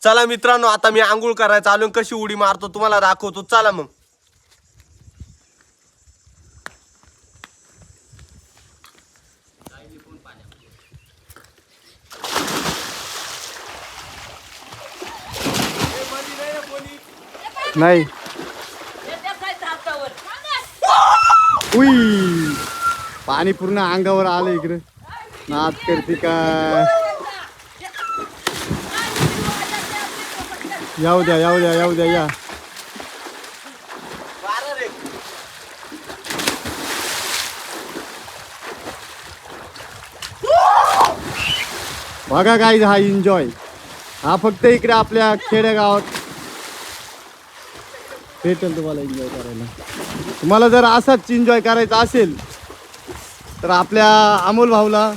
चला मित्रांनो, आता मी आंघोळ करायला आलो, कशी उडी मारतो तुम्हाला दाखवतो. चला मग. नाही उई पाणी पूर्ण अंगावर आलं इकडे. नाद करते का? येऊ द्या येऊ द्या येऊ द्या या. बघा गाईज, हा एन्जॉय हा फक्त इकडे आपल्या खेडेगावात भेटेल तुम्हाला एन्जॉय करायला. तुम्हाला जर असाच एन्जॉय करायचा असेल तर आपल्या अमोल भाऊला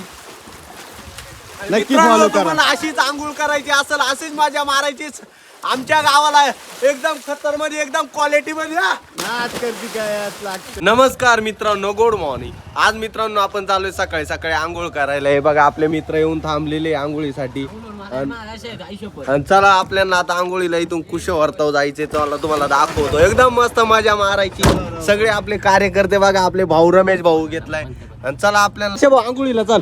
नक्की फॉलो करा. तुम्हाला अशीच आंघोळ करायची असेल, अशीच मजा मारायचीच आमच्या गावाला एकदम खतर मध्ये, एकदम क्वालिटी मध्ये. नाच करती काय लागतं. नमस्कार मित्रांनो, गुड मॉर्निंग. आज मित्रांनो आपण चाललोय सकाळी सकाळी आंघोळ करायला. हे बघा आपले मित्र येऊन थांबलेले आंघोळीसाठी. आणि चला आपल्याला आता आंघोळीला इथून कुशवर्ताव जायचे. चला तुम्हाला दाखवतो, एकदम मस्त मजा मारायची. सगळे आपले कार्यकर्ते बघा, आपले भाऊ रमेश भाऊ घेतलाय. आणि चला आपल्याला आंघोळीला चल.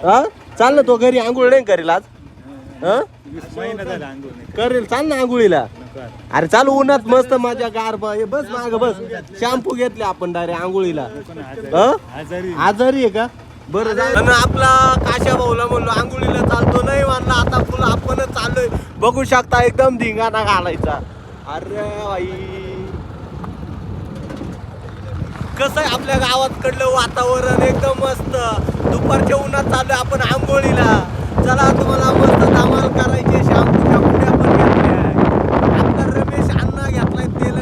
हा चाल ना, तो घरी आंघोळ नाही करेल आज. करेल, चाल ना आंघोळीला. अरे चालू उन्हात मस्त मजा गार. बस माग बस. शॅम्पू घेतले आपण डायरेक्ट आंघोळीला. आजारी आहे का? बरं. आणि आपला काशा भाऊला म्हणलो आंघोळीला चालतो, नाही म्हणला आता फुल आपणच चाललोय. बघू शकता एकदम धिंगाणा घालायचा. अरे बाई, कसं आहे आपल्या गावात कडलं वातावरण एकदम मस्त. दुपारच्या उन्हात चाललोय आपण आंघोळीला. चला तुम्हाला मस्त धमाल करायची. शॅम्पूच्या पुड्या पण घेतल्या. आपला रमेश अण्णा घेतलाय तेल.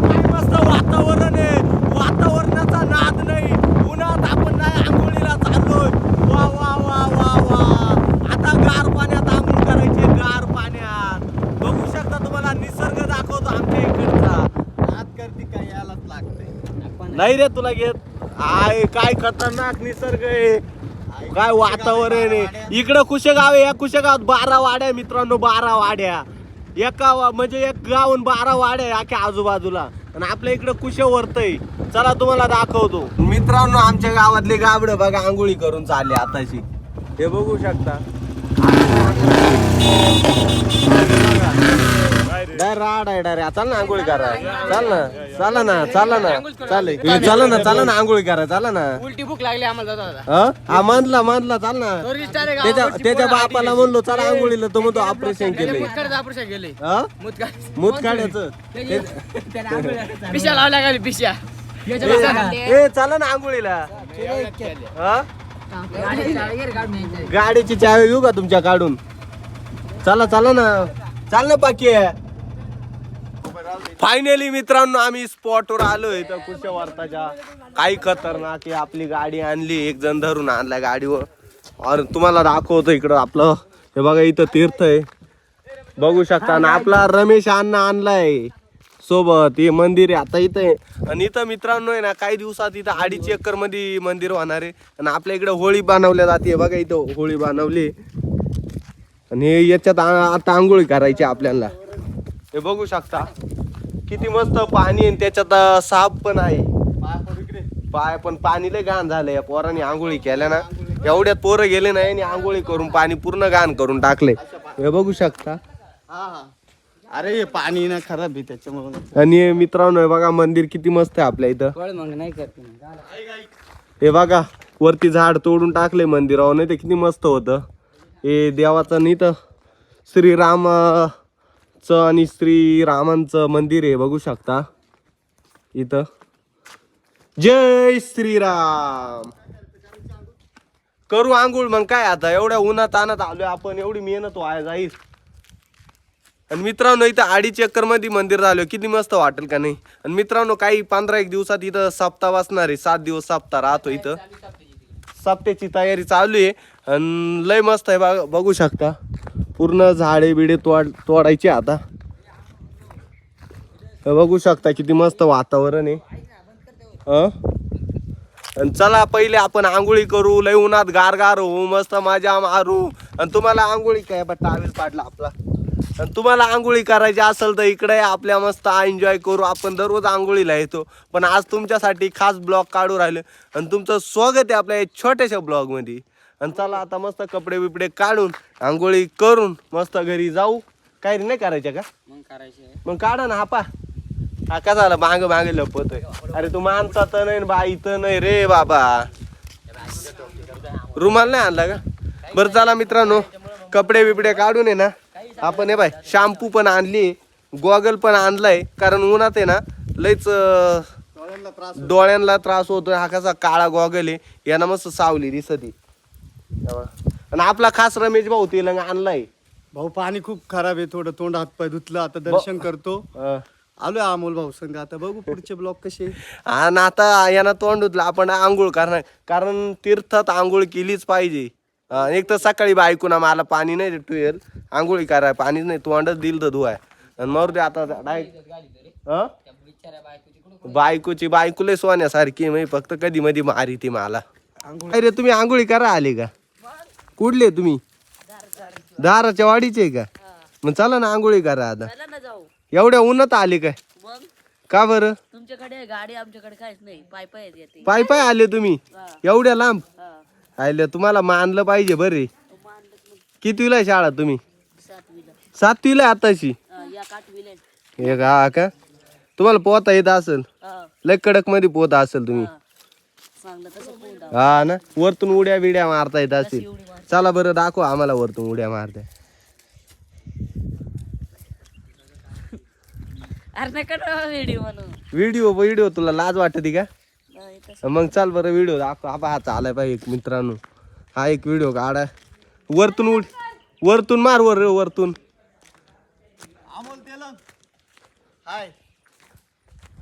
काय मस्त वातावरण आहे, वातावरणाचा नाद नाही. उन्हात आपण नाही आंघोळीला चाललोय. वा वा वा वा वा. आता गार पाण्यात आंघोळ करायची, गार पाण्यात. बघू शकता तुम्हाला निसर्ग दाखवतो आमच्या इकडचा. नाद करती काय यायलाच लागतंय. नाही रे तुला घेत. काय खतरनाक निसर्ग आहे, काय वातावरण आहे. इकडं कुशेगाव आहे. या कुशेगावात 12 वाड्या मित्रांनो, 12 वाड्या. एका म्हणजे एक गावून 12 वाड्या अख्या आजूबाजूला. आणि आपल्या इकडं कुशेवर्तय. चला तुम्हाला दाखवतो मित्रांनो. आमच्या गावातले गाबड बघा आंघोळी करून चालले आताशी. हे बघू शकता. राड आहे डायरे. चाल ना आंघोळी करा. चाल ना, चला ना, चला ना, चालेल. चला ना, चला ना आंघोळी करा. चला ना. उलटी भूक लागली आम्हाला. हा मानला चाल ना. त्याच्या बापाला म्हणलो चला आंघोळीला, तो म्हणतो ऑपरेशन केले. मूत काढायचं. पिशा लावल्या गाली पिशा. ए चला ना आंघोळीला. गाडीची चावी घेऊ का तुमच्या काढून? चला चला ना, चाल ना बाकी. फायनली मित्रांनो आम्ही स्पॉटवर आलोय. तर कुशवर्ताच्या काही खतरनाक आहे. आपली गाडी आणली, एक जण धरून आणलाय गाडीवर. और तुम्हाला दाखवतो इकडं आपलं. हे बघा इथं तीर्थ आहे, बघू शकता ना. आपला रमेश अण्णा आणलाय सोबत. हे मंदिर आहे आता इथं. आणि इथं मित्रांनो आहे ना, काही दिवसात इथं 2.5 एकर मध्ये मंदिर होणार आहे. आणि आपल्या इकडे होळी बनवल्या जाते. बघा इथं होळी बनवली. आणि याच्यात आता आंघोळी करायची आपल्याला. हे बघू शकता किती मस्त पाणी आहे. त्याच्यात साप पण आहे. पाय पण पाणी लय घाण झालंय. पोरांनी आंघोळी केल्या ना, एवढ्यात पोरं गेले नाही आणि आंघोळी करून पाणी पूर्ण घाण करून टाकले. हे बघू शकता. अरे हे पाणी ना खराब आहे त्याच्यामुळे. आणि मित्रांनो हे बघा मंदिर किती मस्त आहे आपल्या इथं. हे बघा वरती झाड तोडून टाकले मंदिरावर, नाही ते किती मस्त होतं. हे देवाचं नाही तर श्रीरामाचं आणि श्रीरामांचं मंदिर आहे. बघू शकता इथं. जय श्रीराम. करू आंघोळ मग काय आता. एवढ्या उन्हात आणत आलोय आपण, एवढी मेहनत वाया जाईल. आणि मित्रांनो इथं 2.5 एकर मध्ये मंदिर झालं, किती मस्त वाटेल का नाही. आणि मित्रांनो काही 15-1 दिवसात इथं सप्ताह बसणार आहे. 7 दिवस सप्ताह राहतो इथं. सप्त्याची तयारी चालू आहे. आणि लय मस्त आहे. बघू शकता पूर्ण झाडे बिडे तोडायचे आता. बघू शकता किती मस्त वातावरण आहे. आणि चला पहिले आपण आंघोळी करू. लय उन्हात गार गार होऊ, मस्त मजा मारू. आणि तुम्हाला आंघोळी काय टावेल पाडला आपला. आणि तुम्हाला आंघोळी करायची असेल तर इकडे आपल्या मस्त एन्जॉय करू. आपण दररोज आंघोळीला येतो, पण आज तुमच्यासाठी खास ब्लॉग काढू राहिलो आणि तुमचं स्वागत आहे आपल्या छोट्याशा ब्लॉगमध्ये. आणि चला आता मस्त कपडे बिपडे काढून आंघोळी करून मस्त घरी जाऊ. काय नाही करायचं का? मग करायचे मग काढा ना हापा. हा का झालं माग मागे लपतोय. अरे तू माणसा तर नाही बाई तर नाही रे बाबा. रुमाल नाही आणला का? बरं चला मित्रांनो, कपडे बिपडे काढून आहे ना आपण हे बाय शॅम्पू पण आणली, गॉगल पण आणलाय, कारण उन्हात आहे ना लयच डोळ्यांना त्रास होतोय. हा कसा काळा गॉगल आहे, यानं मस्त सावली दिसती. आणि आपला खास रमेश भाऊ तिलंग आणलाय. भाऊ पाणी खूप खराब आहे, थोडं तोंड हात पाय धुतलं, आता दर्शन करतो. आलोय अमोल भाऊ संग, आता बघू पुढचे ब्लॉग कसे. आणि आता यानं तोंड धुतलं, आपण आंघोळ करणार, कारण तीर्थात आंघोळ केलीच पाहिजे. एक तर सकाळी बायकोना मला पाणी नाही टुएल आंघोळी कराय, पाणी नाही, तोंडच दिल तर धुवाय. आणि मरू दे आता बायकोची बायकोले सोन्यासारखी मी फक्त कधी मधी मारी ती मला. अरे तुम्ही आंघोळी करा आले का? कुठले तुम्ही? दाराच्या वाडीचे का? मग चला ना आंघोळी करा आता. एवढ्या उन्हात आले काय? का बरं? तुमच्याकडे गाडी, आमच्याकडे काहीच नाही, पाय पाय येते. पाय पाय आले तुम्ही एवढ्या लांब? आले तुम्हाला मानलं पाहिजे बरे. कितवीला आहे शाळा तुम्ही? 7वीला आताशी? एक हा का? तुम्हाला पोहता येत असेल, लय कडक मध्ये पोहता असेल तुम्ही. हा ना, वरतून उड्या बिड्या मारता येत असेल. चला बरं दाखवा आम्हाला वरतून उड्या मारता. व्हिडिओ व्हिडिओ तुला लाज वाटते का? मग चाल बरं व्हिडिओ दाखव. हा चालाय पाहिजे एक मित्रांनो, हा एक व्हिडिओ काढा. वरतून वरतून मार वरतून अमोल तेलंग हाय,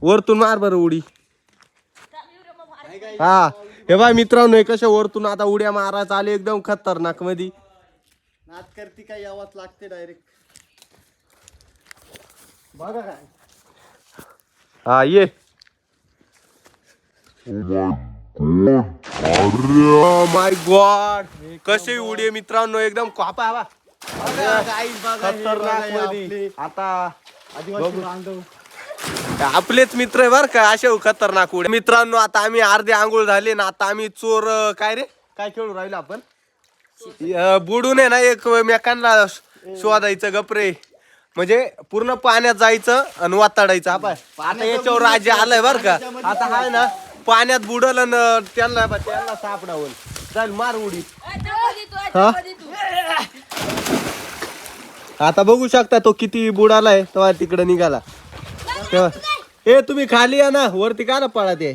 वरतून मार बरं उडी. हा हे बाय मित्रांनो, हे कशा वरतून आता उड्या मारायचा आले एकदम खतरनाक मध्ये. नाच करती काही आवाज लागते डायरेक्ट. बघा काय. हा ये. माय गॉड, कशी उडी आहे मित्रांनो, एकदम कापा हवा खतरनाक मध्ये. आता आपलेच मित्र आहे बर का असे खतरनाक उड्या. मित्रांनो आता आम्ही अर्धे आंघोळ झाले ना, आता आम्ही चोर काय रे काय खेळू राहिलो आपण? बुडून आहे ना एक मेकांना शोधायचं गपरे, म्हणजे पूर्ण पाण्यात जायचं आणि वाताडायचं. आता याच्यावर राज्य आलंय बर का. आता हाय ना पाण्यात बुडल आणि त्यांना सापडावल. चल मार उडी. आता बघू शकता तो किती बुडालाय, तेव्हा तिकडे निघाला. तेव्हा ए तुम्ही खाली या ना, वरती का ना पळा ते.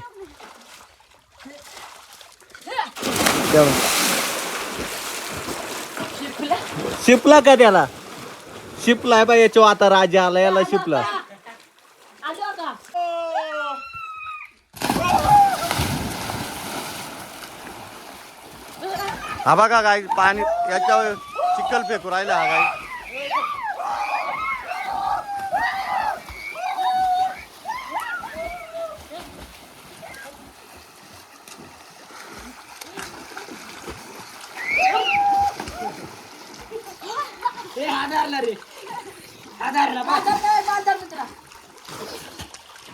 शिपला का त्याला? शिपला आहे बा याच्यावर आता राजा आला, याला शिपला. हा बघा काय पाणी याच्यावर चिखल फेकू राहिला हा काय.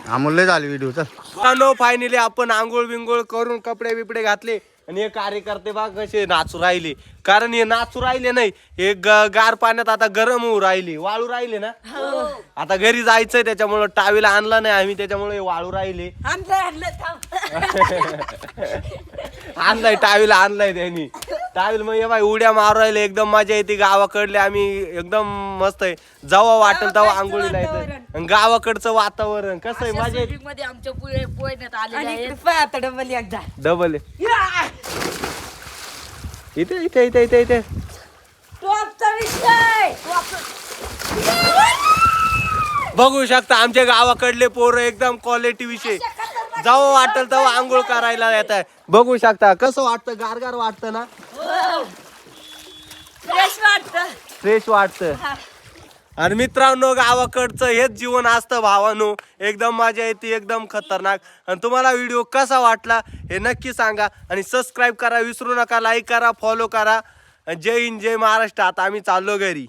अमोलले झाली व्हिडिओ. चल फायनली आपण आंघोळ बिंगोळ करून कपडे बिपडे घातले आणि हे कार्यकर्ते बा कसे नाचू राहिले, कारण हे नाचू राहिले नाही, हे गार पाण्यात आता गरम होऊ राहिली, वाळू राहिले ना. आता घरी जायचंय त्याच्यामुळे टावेल आणला नाही आम्ही, त्याच्यामुळे वाळू राहिले. आणलाय टावेल आणलाय त्यांनी. टावेल मग बाई उड्या मारू राहिले, एकदम मजा येते. गावाकडले आम्ही एकदम मस्त आहे, जेव्हा वाटेल तेव्हा आंघोळीला येतं. गावाकडचं वातावरण कसं आहे, मजा येते. डबल इथे इथे इथे इथे इथे बघू शकता आमच्या गावाकडले पोरं एकदम क्वालिटी विषय, जेव्हा वाटेल तेव्हा आंघोळ करायला येत आहे. बघू शकता कसं वाटतं, गारगार वाटतं ना, फ्रेश वाटतं. आणि मित्रांनो गावाकडचं हेच जीवन असतं भावानो, एकदम मजा येते, एकदम खतरनाक. आणि तुम्हाला व्हिडिओ कसा वाटला हे नक्की सांगा आणि सबस्क्राईब करा विसरू नका, लाईक करा, फॉलो करा. जय हिंद, जय महाराष्ट्र. आता आम्ही चाललो घरी.